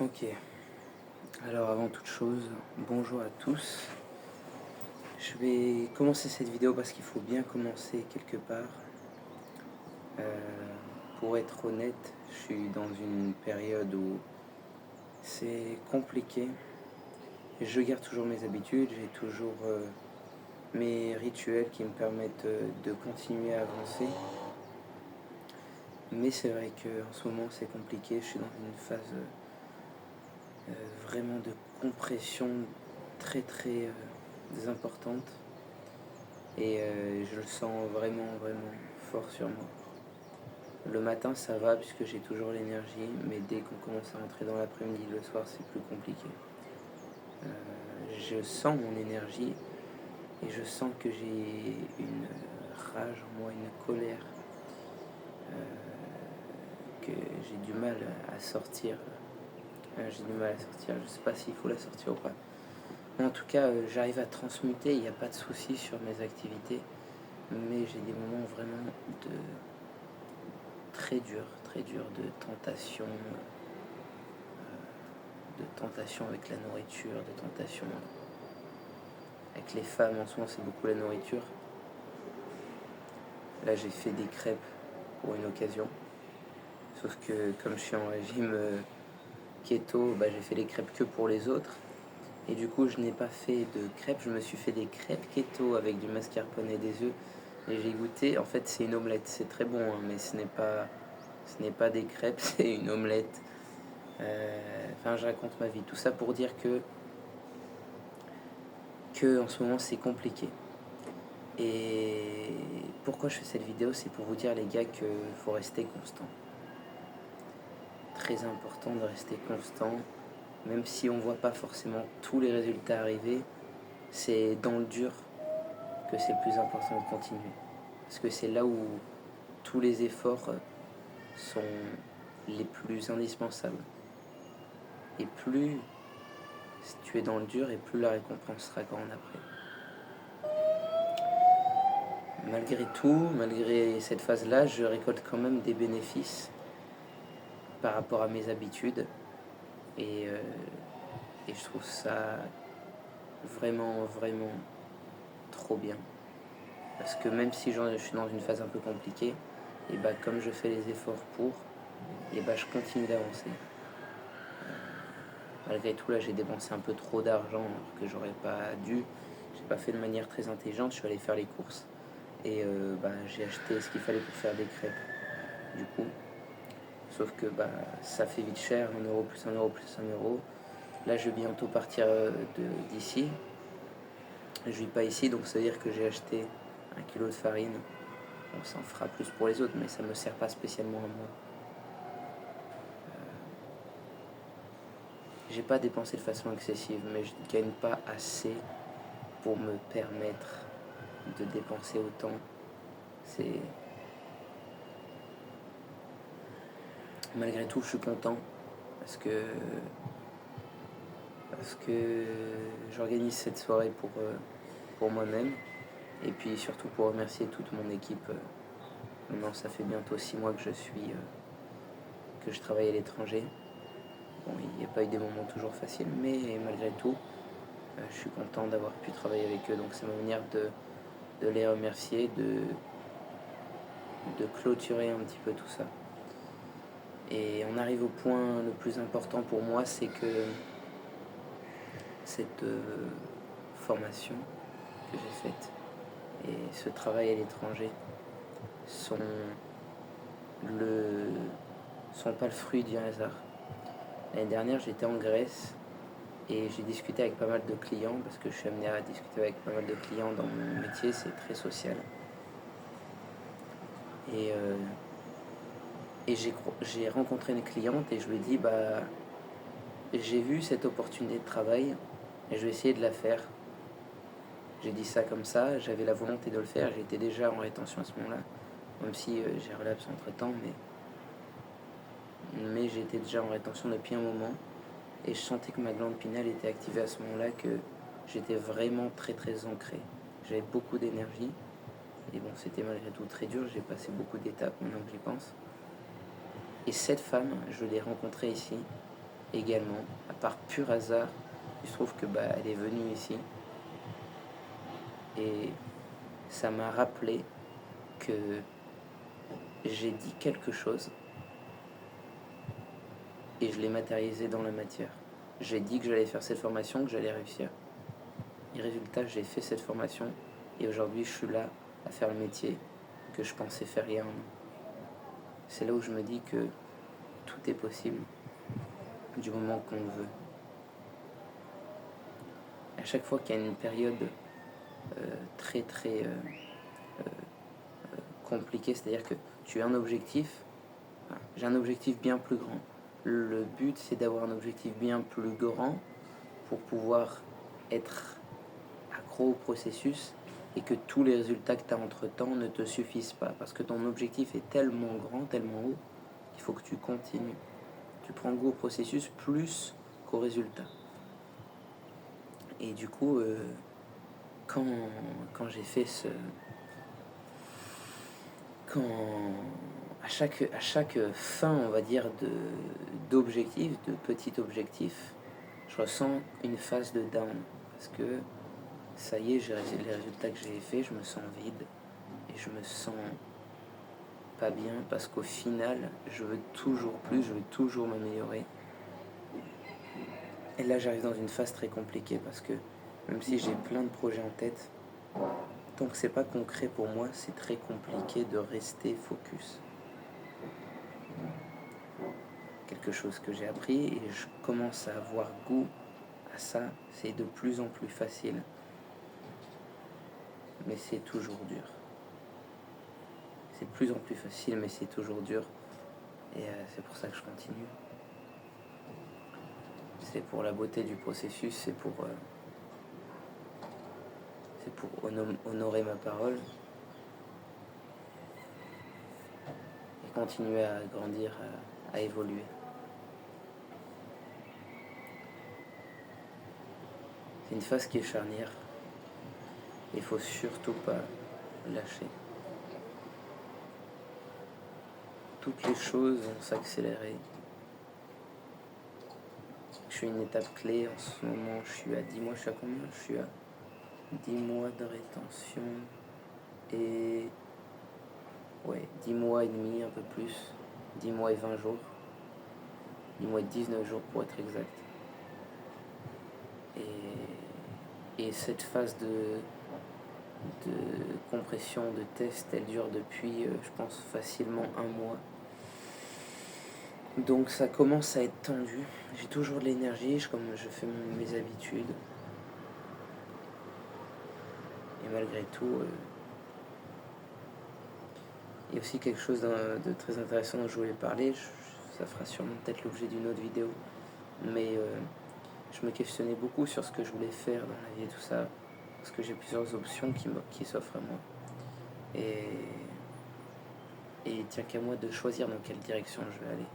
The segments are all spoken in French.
Ok, alors avant toute chose, bonjour à tous. Je vais commencer cette vidéo parce qu'il faut bien commencer quelque part. Pour être honnête, je suis dans une période où c'est compliqué. Je garde toujours mes habitudes, j'ai toujours mes rituels qui me permettent de continuer à avancer. Mais c'est vrai qu'en ce moment c'est compliqué, je suis dans une phase vraiment de compression très importante. Et je le sens vraiment fort sur moi. Le matin ça va puisque j'ai toujours l'énergie, mais dès qu'on commence à rentrer dans l'après-midi, le soir c'est plus compliqué. Je sens mon énergie et je sens que j'ai une rage en moi, une colère que j'ai du mal à sortir. J'ai du mal à sortir, je sais pas s'il faut la sortir ou pas. En tout cas, j'arrive à transmuter, il n'y a pas de souci sur mes activités, mais j'ai des moments vraiment de très dur de tentation avec la nourriture, de tentation avec les femmes. En ce moment, c'est beaucoup la nourriture. Là, j'ai fait des crêpes pour une occasion, sauf que comme je suis en régime keto, j'ai fait les crêpes que pour les autres. Et du coup, je n'ai pas fait de crêpes, je me suis fait des crêpes keto avec du mascarpone et des œufs. Et j'ai goûté, en fait, c'est une omelette, c'est très bon, hein, mais ce n'est pas des crêpes, c'est une omelette. Enfin, je raconte ma vie. Tout ça pour dire que en ce moment, c'est compliqué. Et pourquoi je fais cette vidéo, c'est pour vous dire, les gars, qu'il faut rester constant. Très important de rester constant, même si on voit pas forcément tous les résultats arriver. C'est dans le dur que c'est le plus important de continuer. Parce que c'est là où tous les efforts sont les plus indispensables. Et plus tu es dans le dur, et plus la récompense sera grande après. Malgré tout, malgré cette phase-là, je récolte quand même des bénéfices par rapport à mes habitudes. Et je trouve ça vraiment trop bien. Parce que même si je suis dans une phase un peu compliquée, et comme je fais les efforts pour, et je continue d'avancer. Malgré tout, là, j'ai dépensé un peu trop d'argent alors que j'aurais pas dû. J'ai pas fait de manière très intelligente, je suis allé faire les courses. Et j'ai acheté ce qu'il fallait pour faire des crêpes, du coup. Sauf que ça fait vite cher, 1 euro plus 1 euro plus 1 euro. Là, je vais bientôt partir d'ici. Je vis pas ici, donc ça veut dire que j'ai acheté 1 kilo de farine. Bon, ça en fera plus pour les autres, mais ça me sert pas spécialement à moi. J'ai pas dépensé de façon excessive, mais je gagne pas assez pour me permettre de dépenser autant. C'est... Malgré tout, je suis content parce que j'organise cette soirée pour moi-même et puis surtout pour remercier toute mon équipe. Maintenant, ça fait bientôt 6 mois que je travaille à l'étranger. Bon, il n'y a pas eu des moments toujours faciles, mais malgré tout, je suis content d'avoir pu travailler avec eux. Donc c'est ma manière de les remercier, de clôturer un petit peu tout ça. Et on arrive au point le plus important pour moi, c'est que cette formation que j'ai faite et ce travail à l'étranger sont pas le fruit du hasard. L'année dernière, j'étais en Grèce et j'ai discuté avec pas mal de clients parce que je suis amené à discuter avec pas mal de clients dans mon métier, c'est très social. Et, j'ai rencontré une cliente et je lui ai dit j'ai vu cette opportunité de travail et je vais essayer de la faire. J'ai dit ça comme ça, j'avais la volonté de le faire, j'étais déjà en rétention à ce moment-là, même si j'ai relapsé entre temps, mais j'étais déjà en rétention depuis un moment et je sentais que ma glande pinale était activée à ce moment-là, que j'étais vraiment très ancré. J'avais beaucoup d'énergie et bon, c'était malgré tout très dur, j'ai passé beaucoup d'étapes maintenant que j'y pense. Et cette femme, je l'ai rencontrée ici également, par pur hasard, il se trouve que elle est venue ici et ça m'a rappelé que j'ai dit quelque chose et je l'ai matérialisé dans la matière. J'ai dit que j'allais faire cette formation, que j'allais réussir. Et résultat, j'ai fait cette formation et aujourd'hui, je suis là à faire le métier que je pensais faire il y a un an. C'est là où je me dis que tout est possible du moment qu'on le veut. À chaque fois qu'il y a une période très compliquée, c'est-à-dire que tu as un objectif, j'ai un objectif bien plus grand. Le but, c'est d'avoir un objectif bien plus grand pour pouvoir être accro au processus et que tous les résultats que tu as entre-temps ne te suffisent pas. Parce que ton objectif est tellement grand, tellement haut, qu'il faut que tu continues. Tu prends goût au processus plus qu'au résultat. Et du coup, quand j'ai fait ce... À chaque fin, on va dire, d'objectif, de petit objectif, je ressens une phase de down. Parce que ça y est, les résultats que j'ai faits, je me sens vide. Et je me sens pas bien parce qu'au final, je veux toujours plus, je veux toujours m'améliorer. Et là, j'arrive dans une phase très compliquée parce que même si j'ai plein de projets en tête, tant que c'est pas concret pour moi, c'est très compliqué de rester focus. Quelque chose que j'ai appris et je commence à avoir goût à ça, c'est de plus en plus facile. Mais c'est toujours dur. C'est de plus en plus facile, mais c'est toujours dur. Et c'est pour ça que je continue. C'est pour la beauté du processus, c'est pour honorer ma parole et continuer à grandir, à évoluer. C'est une phase qui est charnière. Il ne faut surtout pas lâcher. Toutes les choses vont s'accélérer. Je suis à une étape clé en ce moment. Je suis à 10 mois. Je suis à combien? Je suis à 10 mois de rétention et 10 mois et demi, un peu plus. 10 mois et 20 jours. 10 mois et 19 jours pour être exact. Et cette phase de compression, de test, elle dure depuis, je pense, facilement un mois. Donc ça commence à être tendu. J'ai toujours de l'énergie, je fais mes habitudes. Et malgré tout, il y a aussi quelque chose de très intéressant dont je voulais parler. Ça fera sûrement peut-être l'objet d'une autre vidéo. Mais je me questionnais beaucoup sur ce que je voulais faire dans la vie et tout ça. Parce que j'ai plusieurs options qui s'offrent à moi. Et il tient qu'à moi de choisir dans quelle direction je vais aller.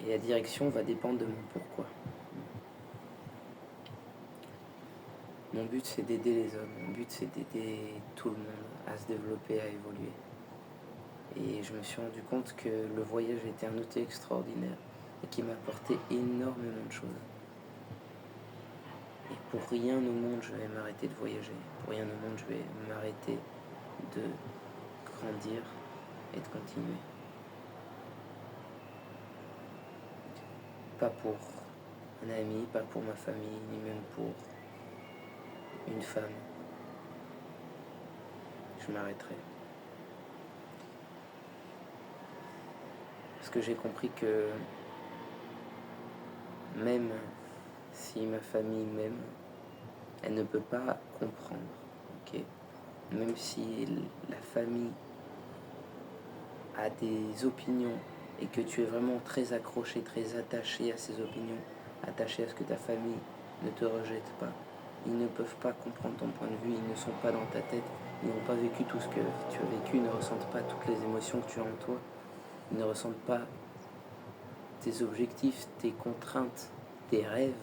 Et la direction va dépendre de mon pourquoi. Mon but, c'est d'aider les hommes. Mon but, c'est d'aider tout le monde à se développer, à évoluer. Et je me suis rendu compte que le voyage était un outil extraordinaire et qui m'a apporté énormément de choses. Et pour rien au monde, je vais m'arrêter de voyager. Pour rien au monde, je vais m'arrêter de grandir et de continuer. Pas pour un ami, pas pour ma famille, ni même pour une femme. Je m'arrêterai. Parce que j'ai compris que même si ma famille m'aime, elle ne peut pas comprendre. Okay? Même si la famille a des opinions et que tu es vraiment très accroché, très attaché à ces opinions, attaché à ce que ta famille ne te rejette pas, ils ne peuvent pas comprendre ton point de vue, ils ne sont pas dans ta tête, ils n'ont pas vécu tout ce que tu as vécu, ils ne ressentent pas toutes les émotions que tu as en toi, ils ne ressentent pas tes objectifs, tes contraintes, tes rêves,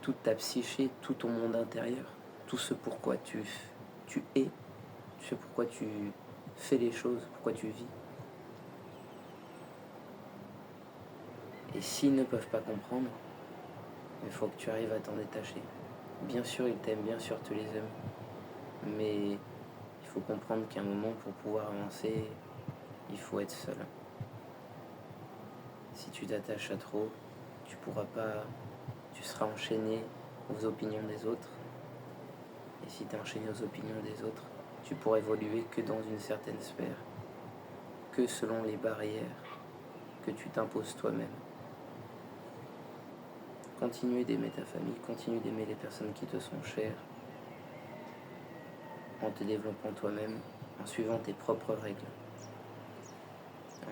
toute ta psyché, tout ton monde intérieur, tout ce pourquoi tu es, ce pourquoi tu fais les choses, pourquoi tu vis. Et s'ils ne peuvent pas comprendre, il faut que tu arrives à t'en détacher. Bien sûr, ils t'aiment, bien sûr, tu les aimes. Mais il faut comprendre qu'à un moment, pour pouvoir avancer, il faut être seul. Si tu t'attaches à trop, tu pourras pas, tu seras enchaîné aux opinions des autres. Et si tu es enchaîné aux opinions des autres, tu pourras évoluer que dans une certaine sphère, que selon les barrières que tu t'imposes toi-même. Continue d'aimer ta famille, continue d'aimer les personnes qui te sont chères, en te développant toi-même, en suivant tes propres règles,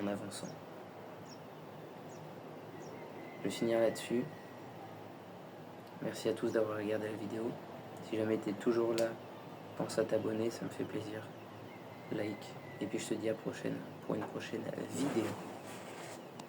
en avançant. Je vais finir là-dessus. Merci à tous d'avoir regardé la vidéo. Si jamais tu es toujours là, pense à t'abonner, ça me fait plaisir. Like. Et puis je te dis à prochaine pour une prochaine vidéo.